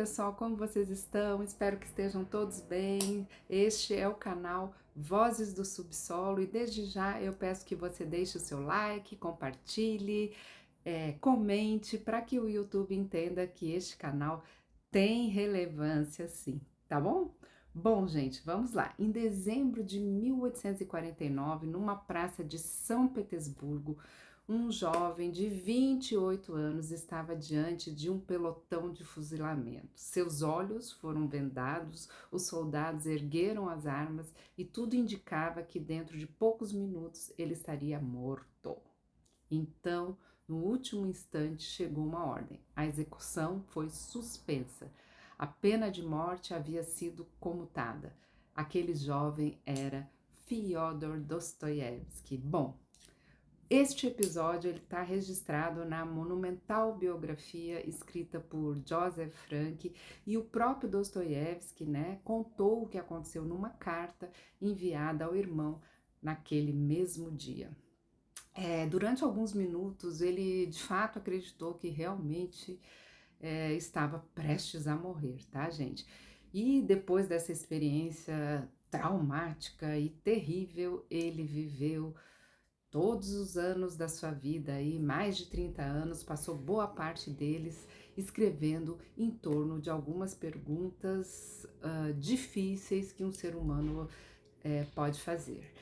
pessoal, como vocês estão? Espero que estejam todos bem. Este é o canal Vozes do Subsolo e desde já eu peço que você deixe o seu like, compartilhe, comente para que o YouTube entenda que este canal tem relevância sim, tá bom? Bom, gente, vamos lá. Em dezembro de 1849, numa praça de São Petersburgo, um jovem de 28 anos estava diante de um pelotão de fuzilamento. Seus olhos foram vendados, os soldados ergueram as armas e tudo indicava que dentro de poucos minutos ele estaria morto. Então, no último instante, chegou uma ordem. A execução foi suspensa. A pena de morte havia sido comutada. Aquele jovem era Fyodor Dostoiévski. Bom, este episódio está registrado na monumental biografia escrita por Joseph Frank e o próprio Dostoiévski, contou o que aconteceu numa carta enviada ao irmão naquele mesmo dia. Durante alguns minutos ele de fato acreditou que realmente estava prestes a morrer, tá, gente? E depois dessa experiência traumática e terrível, ele viveu todos os anos da sua vida, aí, mais de 30 anos, passou boa parte deles escrevendo em torno de algumas perguntas difíceis que um ser humano pode fazer.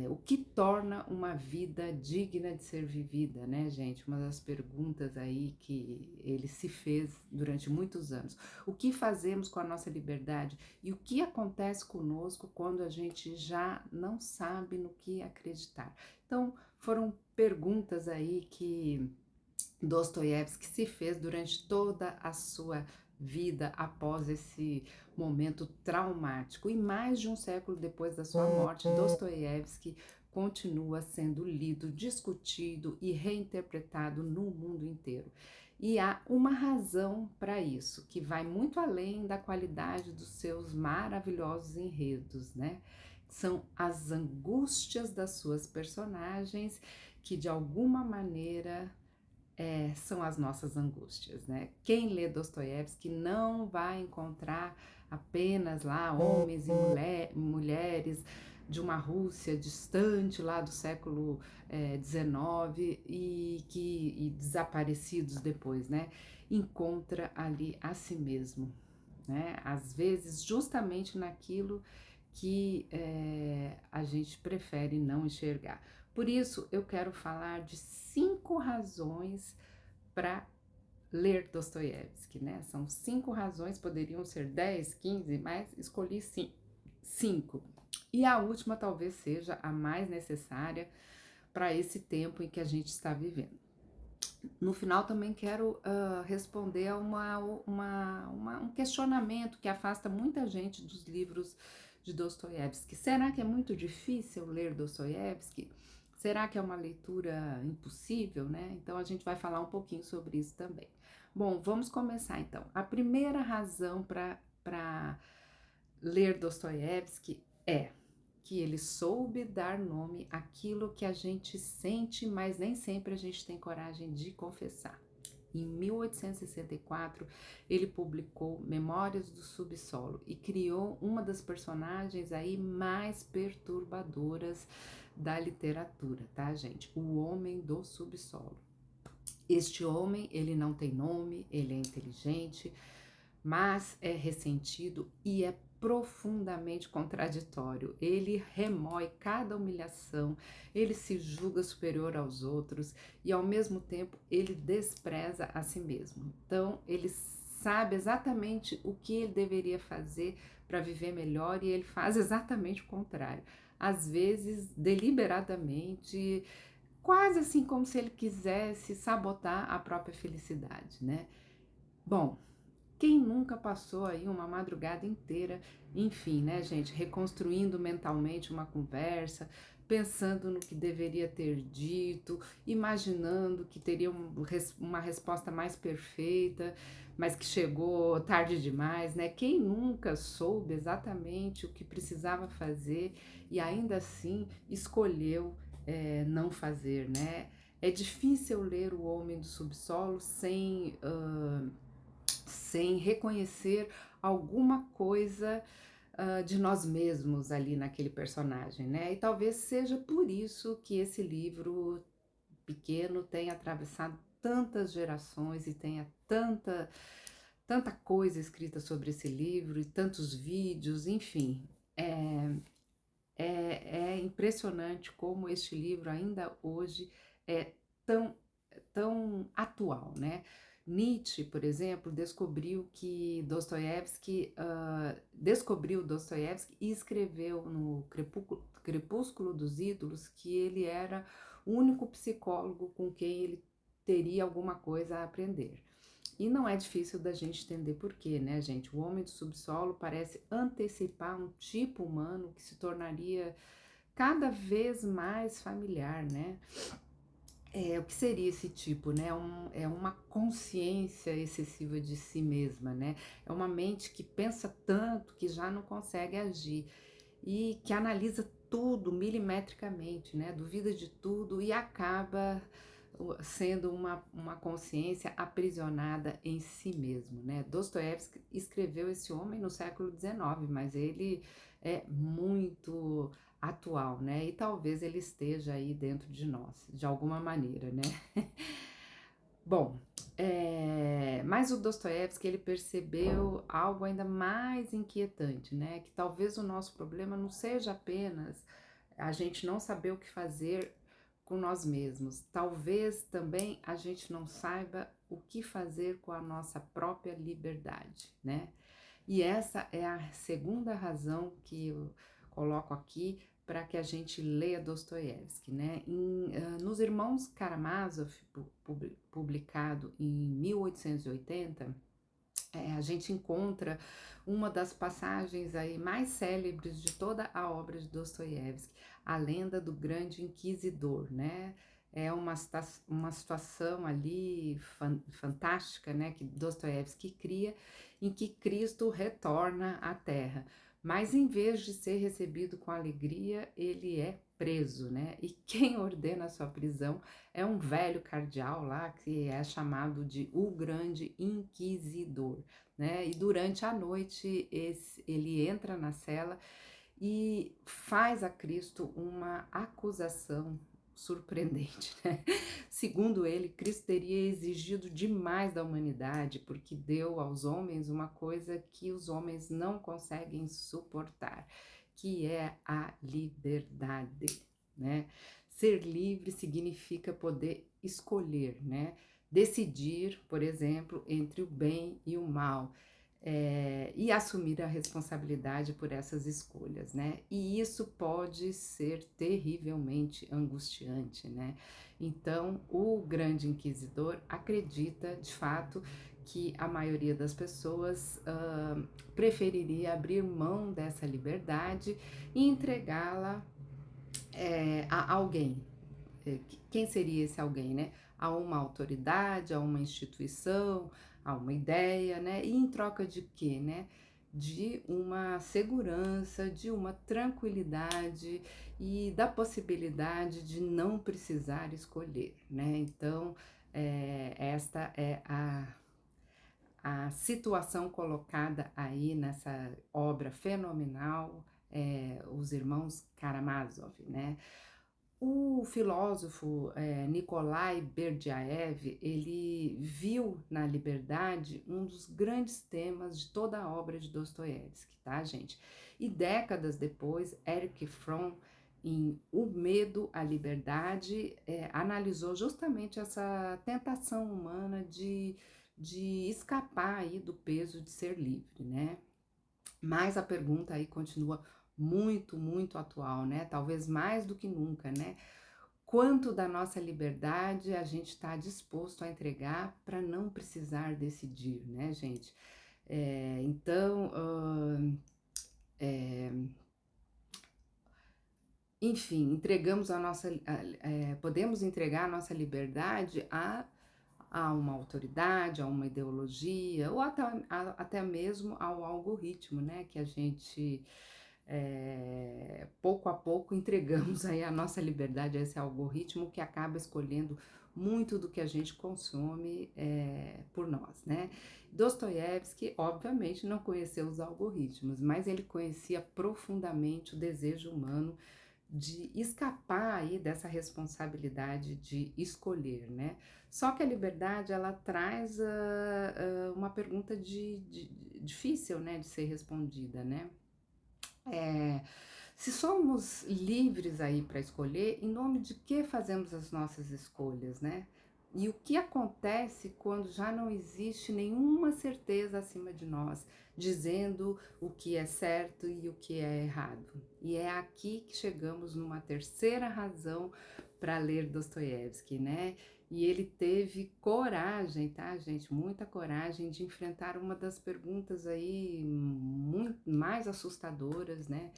O que torna uma vida digna de ser vivida, né, gente? Uma das perguntas aí que ele se fez durante muitos anos. O que fazemos com a nossa liberdade e o que acontece conosco quando a gente já não sabe no que acreditar? Então, foram perguntas aí que Dostoiévski se fez durante toda a sua vida após esse momento traumático. E mais de um século depois da sua morte, Dostoiévski continua sendo lido, discutido e reinterpretado no mundo inteiro. E há uma razão para isso, que vai muito além da qualidade dos seus maravilhosos enredos, né? São as angústias das suas personagens que, de alguma maneira, são as nossas angústias, né? Quem lê Dostoiévski não vai encontrar apenas lá homens e mulheres de uma Rússia distante lá do século XIX e desaparecidos depois, né? Encontra ali a si mesmo, né? Às vezes justamente naquilo que a gente prefere não enxergar. Por isso, eu quero falar de 5 razões para ler Dostoiévski, né? São 5 razões, poderiam ser 10, 15, mas escolhi 5. E a última talvez seja a mais necessária para esse tempo em que a gente está vivendo. No final também quero responder a um questionamento que afasta muita gente dos livros de Dostoiévski. Será que é muito difícil ler Dostoiévski? Será que é uma leitura impossível, né? Então a gente vai falar um pouquinho sobre isso também. Bom, vamos começar então. A primeira razão para ler Dostoiévski é que ele soube dar nome àquilo que a gente sente, mas nem sempre a gente tem coragem de confessar. Em 1864, ele publicou Memórias do Subsolo e criou uma das personagens aí mais perturbadoras da literatura, tá, gente? O Homem do Subsolo. Este homem, ele não tem nome, ele é inteligente, mas é ressentido e é profundamente contraditório. Ele remói cada humilhação, ele se julga superior aos outros e ao mesmo tempo ele despreza a si mesmo. Então ele sabe exatamente o que ele deveria fazer para viver melhor e ele faz exatamente o contrário. Às vezes, deliberadamente, quase assim como se ele quisesse sabotar a própria felicidade, né? Bom, quem nunca passou aí uma madrugada inteira, enfim, né, gente, reconstruindo mentalmente uma conversa, pensando no que deveria ter dito, imaginando que teria uma resposta mais perfeita, mas que chegou tarde demais, né? Quem nunca soube exatamente o que precisava fazer e ainda assim escolheu não fazer, né? É difícil ler O Homem do Subsolo sem sem reconhecer alguma coisa de nós mesmos ali naquele personagem, né? E talvez seja por isso que esse livro pequeno tenha atravessado tantas gerações e tenha tanta coisa escrita sobre esse livro e tantos vídeos, enfim. É impressionante como este livro ainda hoje é tão, tão atual, né? Nietzsche, por exemplo, descobriu Dostoiévski e escreveu no Crepúsculo dos Ídolos que ele era o único psicólogo com quem ele teria alguma coisa a aprender. E não é difícil da gente entender por quê, né, gente? O homem do subsolo parece antecipar um tipo humano que se tornaria cada vez mais familiar, né? O que seria esse tipo, né? É uma consciência excessiva de si mesma, né? É uma mente que pensa tanto que já não consegue agir e que analisa tudo milimetricamente, né? Duvida de tudo e acaba sendo uma consciência aprisionada em si mesmo, né? Dostoiévski escreveu esse homem no século XIX, mas ele é muito atual, né? E talvez ele esteja aí dentro de nós, de alguma maneira, né? Bom, mas o Dostoiévski ele percebeu algo ainda mais inquietante, né? Que talvez o nosso problema não seja apenas a gente não saber o que fazer com nós mesmos. Talvez também a gente não saiba o que fazer com a nossa própria liberdade, né? E essa é a segunda razão que eu coloco aqui para que a gente leia Dostoiévski, né? Nos Irmãos Karamazov, publicado em 1880, a gente encontra uma das passagens aí mais célebres de toda a obra de Dostoiévski, a lenda do grande inquisidor, né? É uma situação ali fantástica, né, que Dostoiévski cria, em que Cristo retorna à Terra, mas em vez de ser recebido com alegria, ele é preso, né? E quem ordena a sua prisão é um velho cardeal lá que é chamado de o Grande Inquisidor, né? E durante a noite ele entra na cela e faz a Cristo uma acusação surpreendente, né? Segundo ele, Cristo teria exigido demais da humanidade porque deu aos homens uma coisa que os homens não conseguem suportar, que é a liberdade, né? Ser livre significa poder escolher, né? Decidir, por exemplo, entre o bem e o mal, e assumir a responsabilidade por essas escolhas, né? E isso pode ser terrivelmente angustiante, né? Então, o grande inquisidor acredita, de fato, que a maioria das pessoas preferiria abrir mão dessa liberdade e entregá-la a alguém. Quem seria esse alguém, né? A uma autoridade, a uma instituição, a uma ideia, né? E em troca de quê, né? De uma segurança, de uma tranquilidade e da possibilidade de não precisar escolher, né? Então, esta é a situação colocada aí nessa obra fenomenal, Os Irmãos Karamazov, né? O filósofo Nikolai Berdyaev, ele viu na liberdade um dos grandes temas de toda a obra de Dostoiévski, tá, gente? E décadas depois, Erich Fromm, em O Medo à Liberdade, analisou justamente essa tentação humana de escapar aí do peso de ser livre, né? Mas a pergunta aí continua muito, muito atual, né? Talvez mais do que nunca, né? Quanto da nossa liberdade a gente está disposto a entregar para não precisar decidir, né, gente? Então, enfim, podemos entregar a nossa liberdade a uma autoridade, a uma ideologia, ou até mesmo ao algoritmo, né, que a gente pouco a pouco entregamos aí a nossa liberdade a esse algoritmo que acaba escolhendo muito do que a gente consome por nós, né? Dostoiévski, obviamente, não conheceu os algoritmos, mas ele conhecia profundamente o desejo humano de escapar aí dessa responsabilidade de escolher, né? Só que a liberdade, ela traz uma pergunta difícil, né, de ser respondida, né? É, se somos livres aí para escolher, em nome de que fazemos as nossas escolhas, né? E o que acontece quando já não existe nenhuma certeza acima de nós, dizendo o que é certo e o que é errado? E é aqui que chegamos numa terceira razão para ler Dostoiévski, né? E ele teve coragem, tá, gente? Muita coragem de enfrentar uma das perguntas aí muito mais assustadoras, né?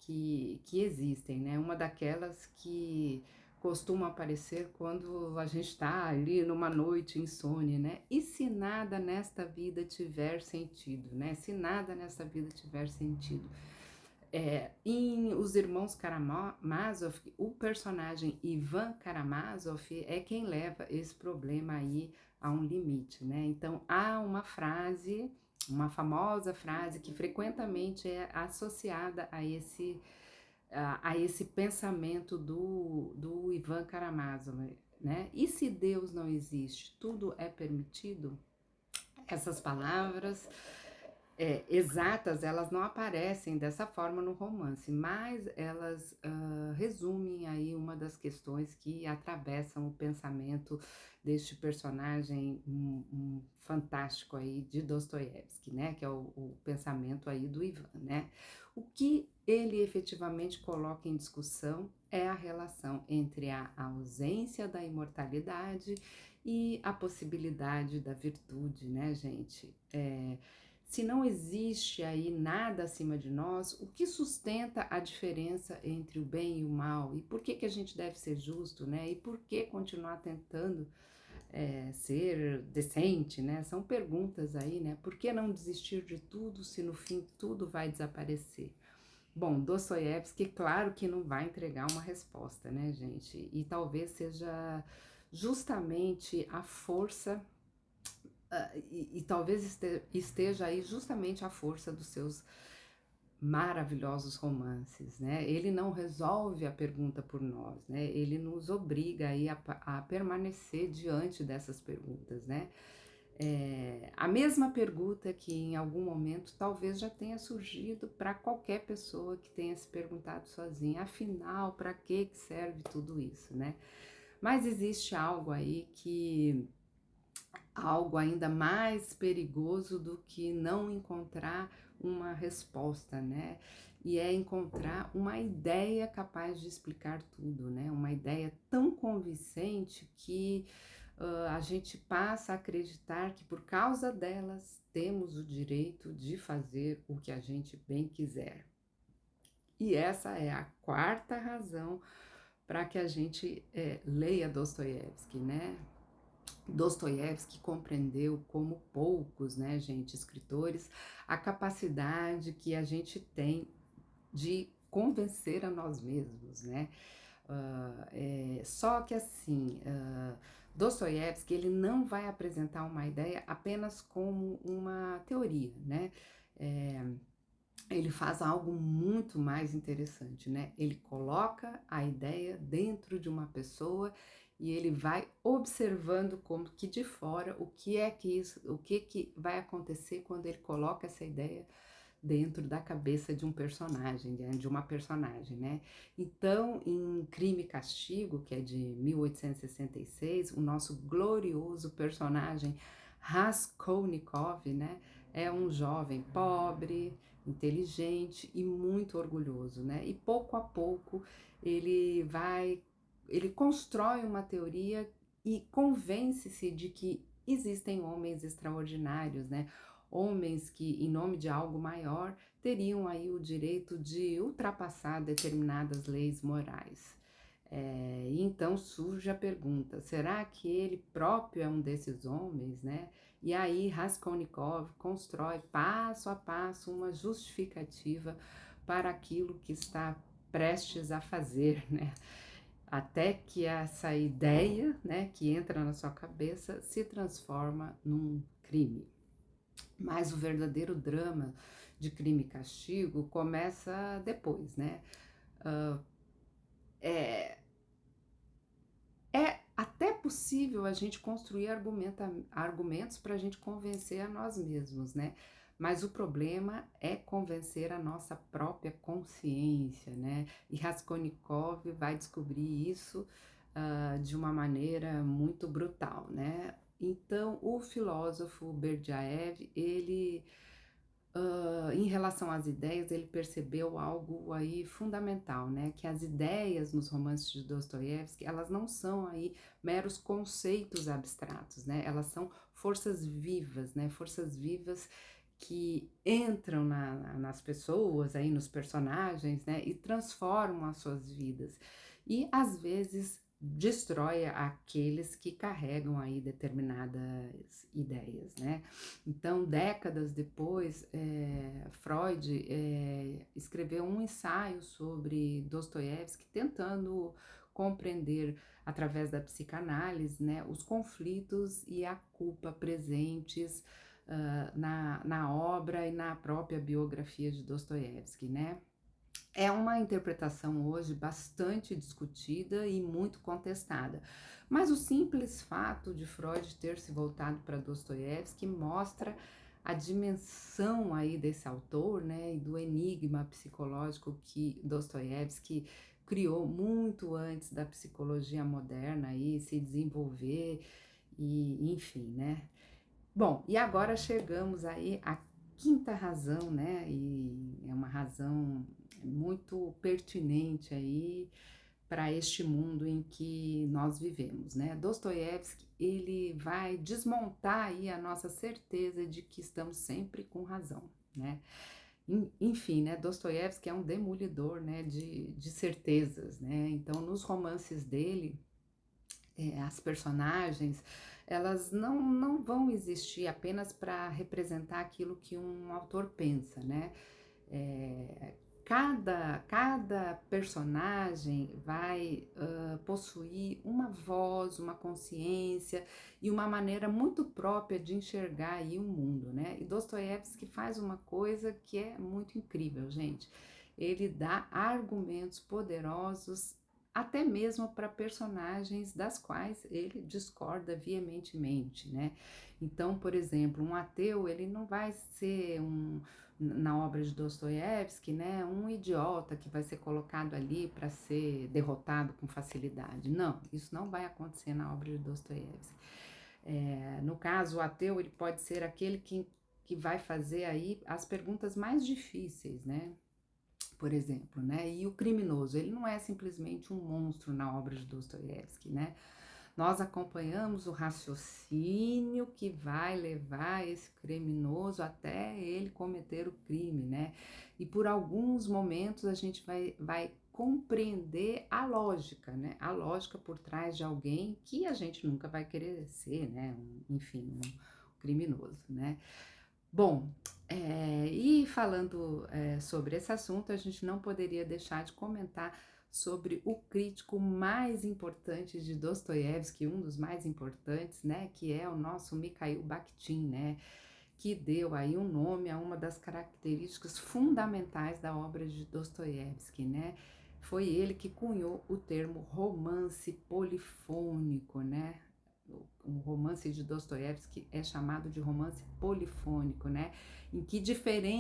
Que existem, né? Uma daquelas que costuma aparecer quando a gente está ali numa noite insone, né? E se nada nesta vida tiver sentido, né? Se nada nesta vida tiver sentido. Em Os Irmãos Karamazov, o personagem Ivan Karamazov é quem leva esse problema aí a um limite, né? Então há uma frase, uma famosa frase que frequentemente é associada a esse pensamento do Ivan Karamazov, né? E se Deus não existe, tudo é permitido? Essas palavras exatas, elas não aparecem dessa forma no romance, mas elas resumem aí uma das questões que atravessam o pensamento deste personagem fantástico aí de Dostoiévski, né, que é o pensamento aí do Ivan, né. O que ele efetivamente coloca em discussão é a relação entre a ausência da imortalidade e a possibilidade da virtude, né, gente? Se não existe aí nada acima de nós, o que sustenta a diferença entre o bem e o mal? E por que a gente deve ser justo, né? E por que continuar tentando ser decente, né? São perguntas aí, né? Por que não desistir de tudo se no fim tudo vai desaparecer? Bom, Dostoiévski, claro que não vai entregar uma resposta, né, gente? E talvez seja justamente a força e talvez esteja aí justamente a força dos seus maravilhosos romances, né? Ele não resolve a pergunta por nós, né? Ele nos obriga aí a permanecer diante dessas perguntas, né? A mesma pergunta que em algum momento talvez já tenha surgido para qualquer pessoa que tenha se perguntado sozinha, afinal, para que serve tudo isso, né? Mas existe algo ainda mais perigoso do que não encontrar uma resposta, né? E é encontrar uma ideia capaz de explicar tudo, né? Uma ideia tão convincente que a gente passa a acreditar que por causa delas temos o direito de fazer o que a gente bem quiser. E essa é a quarta razão para que a gente leia Dostoiévski, né? Dostoiévski compreendeu, como poucos, né, gente, escritores, a capacidade que a gente tem de convencer a nós mesmos, né? Só que assim, Dostoiévski, ele não vai apresentar uma ideia apenas como uma teoria, né? É, ele faz algo muito mais interessante, né? Ele coloca a ideia dentro de uma pessoa e ele vai observando como que de fora o que vai acontecer quando ele coloca essa ideia dentro da cabeça de um personagem, né? De uma personagem, né? Então, em Crime e Castigo, que é de 1866, o nosso glorioso personagem Raskolnikov, né? É um jovem pobre, inteligente e muito orgulhoso, né? E pouco a pouco ele constrói uma teoria e convence-se de que existem homens extraordinários, né? Homens que, em nome de algo maior, teriam aí o direito de ultrapassar determinadas leis morais. E então surge a pergunta: será que ele próprio é um desses homens, né? E aí Raskolnikov constrói passo a passo uma justificativa para aquilo que está prestes a fazer, né? Até que essa ideia, né, que entra na sua cabeça se transforma num crime. Mas o verdadeiro drama de Crime e Castigo começa depois, né? Uh, é, é até possível a gente construir argumentos para a gente convencer a nós mesmos, né? Mas o problema é convencer a nossa própria consciência, né? E Raskolnikov vai descobrir isso de uma maneira muito brutal, né? Então, o filósofo Berdyaev, ele em relação às ideias, ele percebeu algo aí fundamental, né? Que as ideias nos romances de Dostoiévski, elas não são aí meros conceitos abstratos, né? Elas são forças vivas, né? Forças vivas que entram nas pessoas, aí nos personagens, né? E transformam as suas vidas. E às vezes destrói aqueles que carregam aí determinadas ideias, né? Então, décadas depois, Freud escreveu um ensaio sobre Dostoiévski, tentando compreender, através da psicanálise, né, os conflitos e a culpa presentes na obra e na própria biografia de Dostoiévski, né? É uma interpretação hoje bastante discutida e muito contestada, mas o simples fato de Freud ter se voltado para Dostoiévski mostra a dimensão aí desse autor, né, e do enigma psicológico que Dostoiévski criou muito antes da psicologia moderna aí se desenvolver e enfim, né? Bom, e agora chegamos aí à quinta razão, né? E é uma razão muito pertinente aí para este mundo em que nós vivemos, né? Dostoiévski, ele vai desmontar aí a nossa certeza de que estamos sempre com razão, né? Enfim, né? Dostoiévski é um demolidor, né? De certezas, né? Então, nos romances dele, as personagens, elas não vão existir apenas para representar aquilo que um autor pensa, né? É, cada personagem vai possuir uma voz, uma consciência e uma maneira muito própria de enxergar aí o mundo, né? E Dostoiévski faz uma coisa que é muito incrível, gente. Ele dá argumentos poderosos até mesmo para personagens das quais ele discorda veementemente, né? Então, por exemplo, um ateu, ele não vai ser na obra de Dostoiévski, né, um idiota que vai ser colocado ali para ser derrotado com facilidade. Não, isso não vai acontecer na obra de Dostoiévski. No caso, o ateu, ele pode ser aquele que vai fazer aí as perguntas mais difíceis, né? Por exemplo, né? E o criminoso, ele não é simplesmente um monstro na obra de Dostoiévski, né? Nós acompanhamos o raciocínio que vai levar esse criminoso até ele cometer o crime, né? E por alguns momentos a gente vai compreender a lógica, né? A lógica por trás de alguém que a gente nunca vai querer ser, né? Enfim, um criminoso, né? Bom, e falando sobre esse assunto, a gente não poderia deixar de comentar sobre o crítico mais importante de Dostoiévski, um dos mais importantes, né, que é o nosso Mikhail Bakhtin, né, que deu aí um nome a uma das características fundamentais da obra de Dostoiévski, né? Foi ele que cunhou o termo romance polifônico, né? O romance de Dostoiévski é chamado de romance polifônico, né? Em que diferentes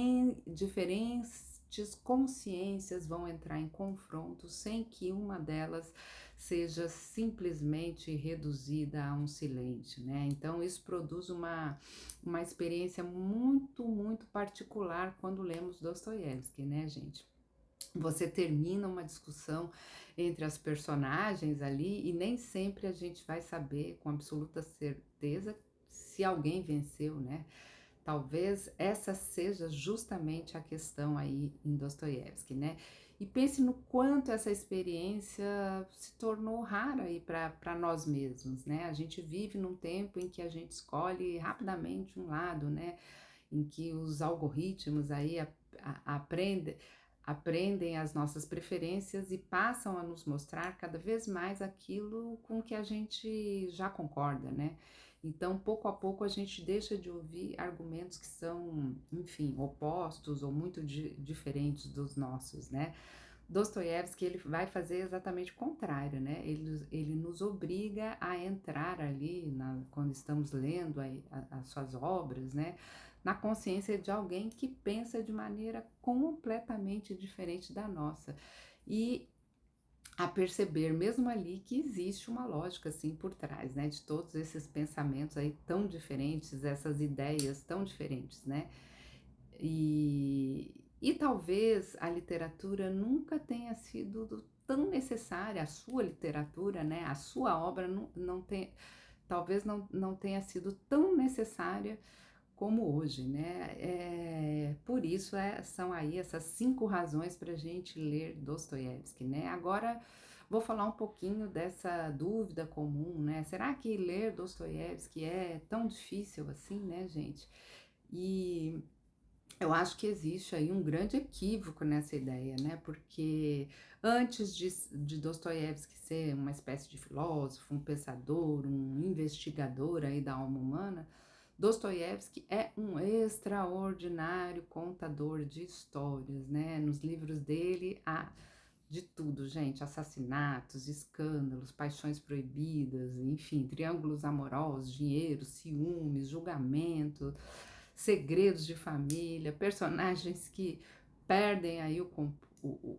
consciências vão entrar em confronto sem que uma delas seja simplesmente reduzida a um silêncio, né? Então isso produz uma experiência muito, muito particular quando lemos Dostoiévski, né, gente? Você termina uma discussão entre as personagens ali e nem sempre a gente vai saber com absoluta certeza se alguém venceu, né? Talvez essa seja justamente a questão aí em Dostoiévski, né? E pense no quanto essa experiência se tornou rara aí para nós mesmos, né? A gente vive num tempo em que a gente escolhe rapidamente um lado, né? Em que os algoritmos aí aprendem aprendem as nossas preferências e passam a nos mostrar cada vez mais aquilo com que a gente já concorda, né? Então, pouco a pouco, a gente deixa de ouvir argumentos que são, enfim, opostos ou muito diferentes dos nossos, né? Dostoiévski, ele vai fazer exatamente o contrário, né? Ele nos obriga a entrar ali, quando estamos lendo as suas obras, né? Na consciência de alguém que pensa de maneira completamente diferente da nossa. E a perceber mesmo ali que existe uma lógica assim por trás, né? De todos esses pensamentos aí tão diferentes, essas ideias tão diferentes, né? E talvez a literatura nunca tenha sido tão necessária, a sua literatura, né, a sua obra não tem, talvez não tenha sido tão necessária como hoje, né? Por isso são aí essas 5 razões para a gente ler Dostoiévski, né? Agora vou falar um pouquinho dessa dúvida comum, né? Será que ler Dostoiévski é tão difícil assim, né, gente? E eu acho que existe aí um grande equívoco nessa ideia, né? Porque antes de Dostoiévski ser uma espécie de filósofo, um pensador, um investigador aí da alma humana, Dostoiévski é um extraordinário contador de histórias, né? Nos livros dele há de tudo, gente: assassinatos, escândalos, paixões proibidas, enfim, triângulos amorosos, dinheiro, ciúmes, julgamento, segredos de família, personagens que perdem aí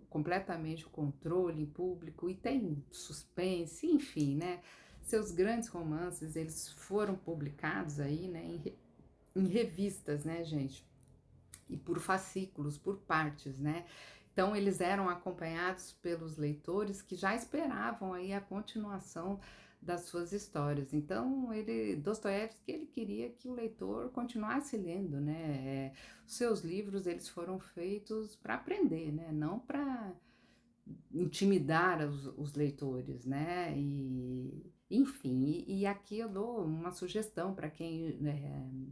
completamente o controle em público e tem suspense, enfim, né? Seus grandes romances, eles foram publicados aí, né, em revistas, né, gente? E por fascículos, por partes, né? Então eles eram acompanhados pelos leitores que já esperavam aí a continuação das suas histórias. Então Dostoiévski, ele queria que o leitor continuasse lendo, né? Os seus livros, eles foram feitos para aprender, né? Não para intimidar os leitores, né? Enfim, e aqui eu dou uma sugestão para quem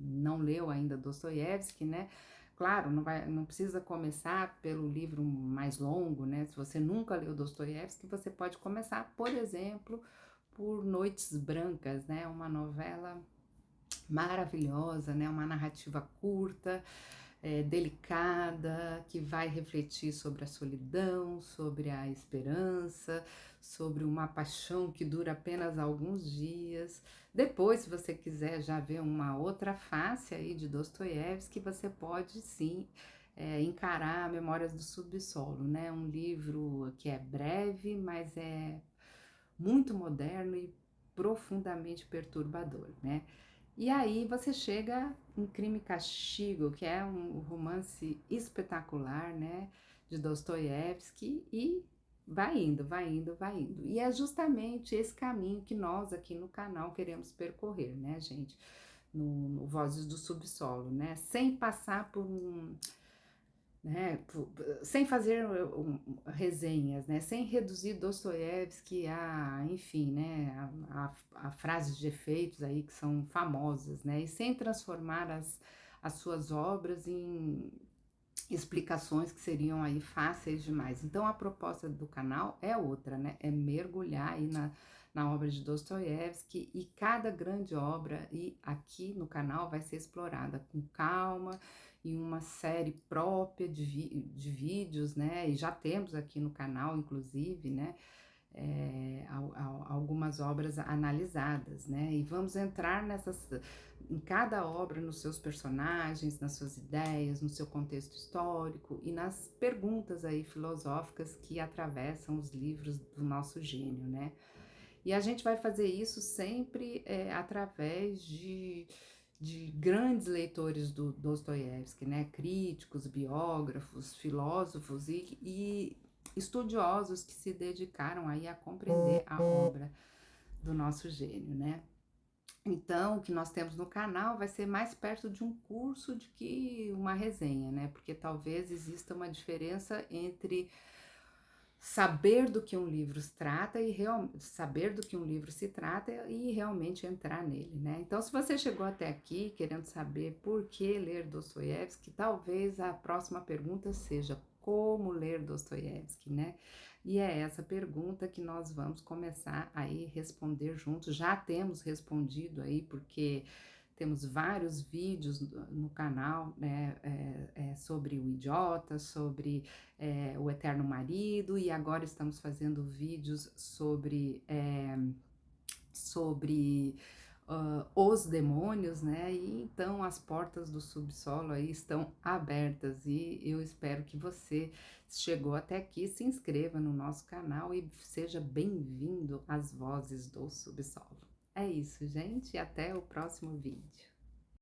não leu ainda Dostoiévski, né? Claro, não precisa começar pelo livro mais longo, né? Se você nunca leu Dostoiévski, você pode começar, por exemplo, por Noites Brancas, né? Uma novela maravilhosa, né? Uma narrativa curta, delicada, que vai refletir sobre a solidão, sobre a esperança, sobre uma paixão que dura apenas alguns dias. Depois, se você quiser já ver uma outra face aí de Dostoiévski, você pode sim encarar Memórias do Subsolo, né? Um livro que é breve, mas é muito moderno e profundamente perturbador, né? E aí você chega em Crime e Castigo, que é um romance espetacular, né, de Dostoiévski, e vai indo, vai indo, vai indo. E é justamente esse caminho que nós aqui no canal queremos percorrer, né, gente, no Vozes do Subsolo, né, sem passar por né, sem fazer resenhas, né, sem reduzir Dostoiévski a, enfim, né, a frases de efeitos aí que são famosas, né, e sem transformar as suas obras em explicações que seriam aí fáceis demais. Então a proposta do canal é outra, né, é mergulhar aí na obra de Dostoiévski, e cada grande obra e aqui no canal vai ser explorada com calma, em uma série própria de vídeos, né? E já temos aqui no canal, inclusive, né? Algumas obras analisadas, né? E vamos entrar em cada obra, nos seus personagens, nas suas ideias, no seu contexto histórico e nas perguntas aí filosóficas que atravessam os livros do nosso gênio, né? E a gente vai fazer isso sempre através de grandes leitores do Dostoiévski, né? Críticos, biógrafos, filósofos e estudiosos que se dedicaram aí a compreender a obra do nosso gênio, né? Então, o que nós temos no canal vai ser mais perto de um curso do que uma resenha, né? Porque talvez exista uma diferença entre saber do que um livro se trata e saber do que um livro se trata e realmente entrar nele, né? Então, se você chegou até aqui querendo saber por que ler Dostoiévski, talvez a próxima pergunta seja como ler Dostoiévski, né? E é essa pergunta que nós vamos começar aí responder juntos. Já temos respondido aí, porque temos vários vídeos no canal, né, sobre o idiota, sobre o eterno marido, e agora estamos fazendo vídeos sobre os demônios, né? E então as portas do subsolo aí estão abertas e eu espero que você chegou até aqui, se inscreva no nosso canal e seja bem-vindo às Vozes do Subsolo. É isso, gente, e até o próximo vídeo.